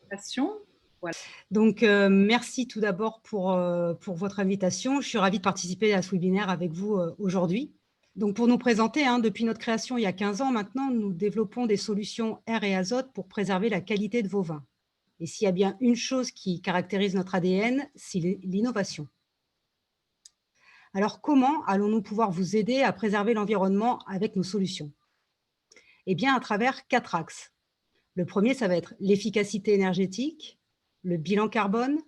Passion. Voilà. Donc, merci tout d'abord pour votre invitation. Je suis ravie de participer à ce webinaire avec vous aujourd'hui. Donc, pour nous présenter, hein, depuis notre création il y a 15 ans maintenant, nous développons des solutions air et azote pour préserver la qualité de vos vins. Et s'il y a bien une chose qui caractérise notre ADN, c'est l'innovation. Alors, comment allons-nous pouvoir vous aider à préserver l'environnement avec nos solutions? Eh bien, à travers 4 axes. Le premier, ça va être l'efficacité énergétique, le bilan carbone,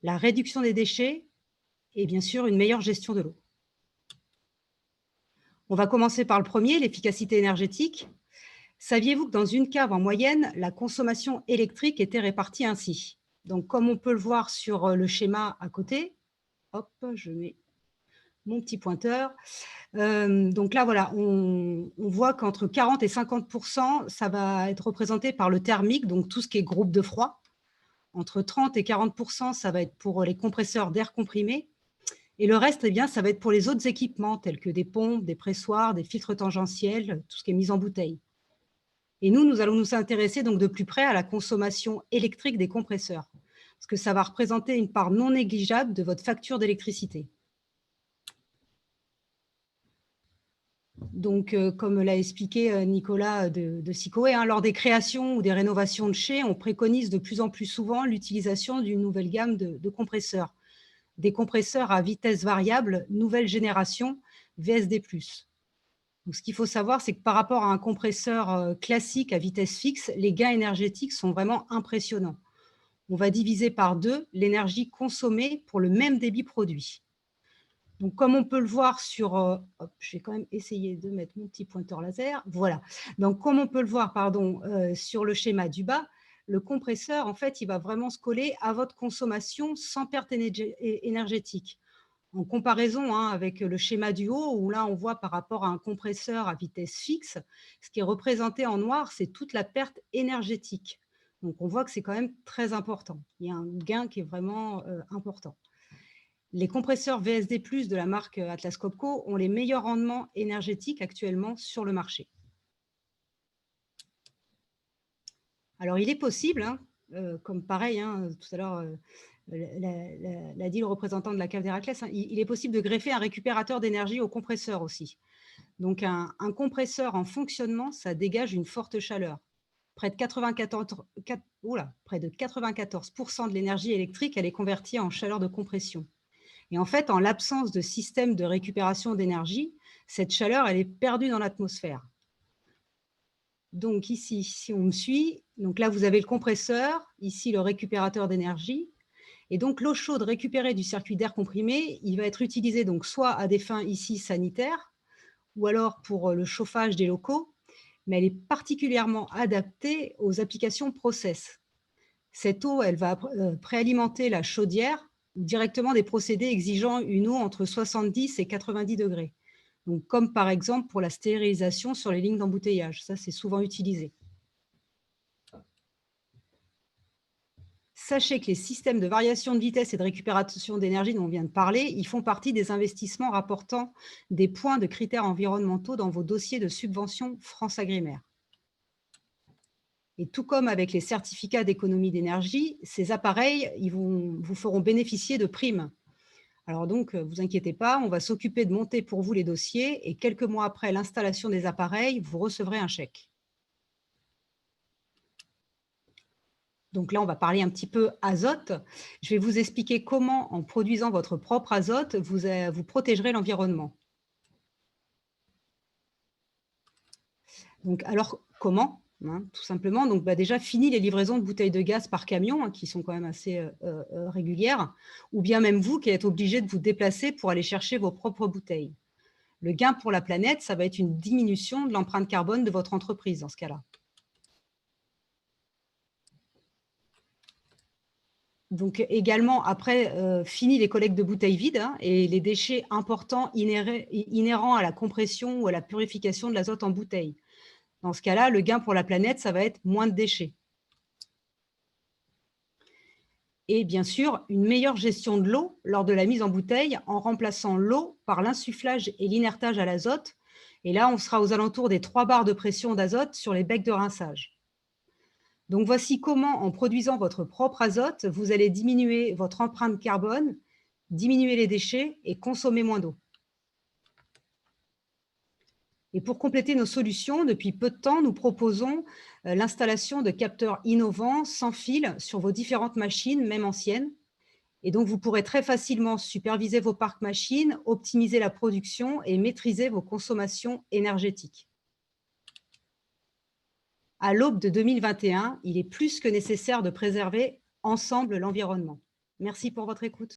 la réduction des déchets et bien sûr une meilleure gestion de l'eau. On va commencer par le premier, l'efficacité énergétique. Saviez-vous que dans une cave, en moyenne, la consommation électrique était répartie ainsi? Donc, comme on peut le voir sur le schéma à côté, hop, je mets mon petit pointeur. Donc là, voilà, on voit qu'entre 40 et 50%, ça va être représenté par le thermique, donc tout ce qui est groupe de froid. Entre 30 et 40%, ça va être pour les compresseurs d'air comprimé. Et le reste, eh bien, ça va être pour les autres équipements, tels que des pompes, des pressoirs, des filtres tangentiels, tout ce qui est mis en bouteille. Et nous allons nous intéresser donc de plus près à la consommation électrique des compresseurs, parce que ça va représenter une part non négligeable de votre facture d'électricité. Donc, comme l'a expliqué Nicolas de Sicoé, hein, lors des créations ou des rénovations de chais, on préconise de plus en plus souvent l'utilisation d'une nouvelle gamme de compresseurs. Des compresseurs à vitesse variable, nouvelle génération, VSD+. Donc, ce qu'il faut savoir, c'est que par rapport à un compresseur classique à vitesse fixe, les gains énergétiques sont vraiment impressionnants. On va diviser par 2 l'énergie consommée pour le même débit produit. Donc, comme on peut le voir sur, hop, je vais quand même essayer de mettre mon petit pointeur laser. Voilà. Donc, comme on peut le voir, pardon, sur le schéma du bas, le compresseur, en fait, il va vraiment se coller à votre consommation sans perte énergétique. En comparaison hein, avec le schéma du haut, où là, on voit par rapport à un compresseur à vitesse fixe, ce qui est représenté en noir, c'est toute la perte énergétique. Donc, on voit que c'est quand même très important. Il y a un gain qui est vraiment important. Les compresseurs VSD+, de la marque Atlas Copco ont les meilleurs rendements énergétiques actuellement sur le marché. Alors, il est possible, hein, comme pareil, hein, tout à l'heure, l'a dit le représentant de la cave d'Héraclès, hein, il est possible de greffer un récupérateur d'énergie au compresseur aussi. Donc, un compresseur en fonctionnement, ça dégage une forte chaleur. Près de 94% de l'énergie électrique, elle est convertie en chaleur de compression. Et en fait, en l'absence de système de récupération d'énergie, cette chaleur, elle est perdue dans l'atmosphère. Donc ici, si on me suit, donc là, vous avez le compresseur, ici le récupérateur d'énergie. Et donc l'eau chaude récupérée du circuit d'air comprimé, il va être utilisé donc soit à des fins ici sanitaires, ou alors pour le chauffage des locaux, mais elle est particulièrement adaptée aux applications process. Cette eau, elle va préalimenter la chaudière ou directement des procédés exigeant une eau entre 70 et 90 degrés. Donc, comme par exemple pour la stérilisation sur les lignes d'embouteillage. Ça, c'est souvent utilisé. Sachez que les systèmes de variation de vitesse et de récupération d'énergie dont on vient de parler, ils font partie des investissements rapportant des points de critères environnementaux dans vos dossiers de subvention France Agrimaire. Et tout comme avec les certificats d'économie d'énergie, ces appareils vous feront bénéficier de primes. Alors donc, vous inquiétez pas, on va s'occuper de monter pour vous les dossiers et quelques mois après l'installation des appareils, vous recevrez un chèque. Donc là, on va parler un petit peu azote. Je vais vous expliquer comment, en produisant votre propre azote, vous protégerez l'environnement. Donc, alors, comment hein, tout simplement, donc déjà, fini les livraisons de bouteilles de gaz par camion, hein, qui sont quand même assez régulières, ou bien même vous qui êtes obligé de vous déplacer pour aller chercher vos propres bouteilles. Le gain pour la planète, ça va être une diminution de l'empreinte carbone de votre entreprise dans ce cas-là. Donc également, après, fini les collectes de bouteilles vides hein, et les déchets importants inhérents à la compression ou à la purification de l'azote en bouteille. Dans ce cas-là, le gain pour la planète, ça va être moins de déchets. Et bien sûr, une meilleure gestion de l'eau lors de la mise en bouteille en remplaçant l'eau par l'insufflage et l'inertage à l'azote. Et là, on sera aux alentours des 3 bars de pression d'azote sur les becs de rinçage. Donc voici comment, en produisant votre propre azote, vous allez diminuer votre empreinte carbone, diminuer les déchets et consommer moins d'eau. Et pour compléter nos solutions, depuis peu de temps, nous proposons l'installation de capteurs innovants sans fil sur vos différentes machines, même anciennes. Et donc, vous pourrez très facilement superviser vos parcs machines, optimiser la production et maîtriser vos consommations énergétiques. À l'aube de 2021, il est plus que nécessaire de préserver ensemble l'environnement. Merci pour votre écoute.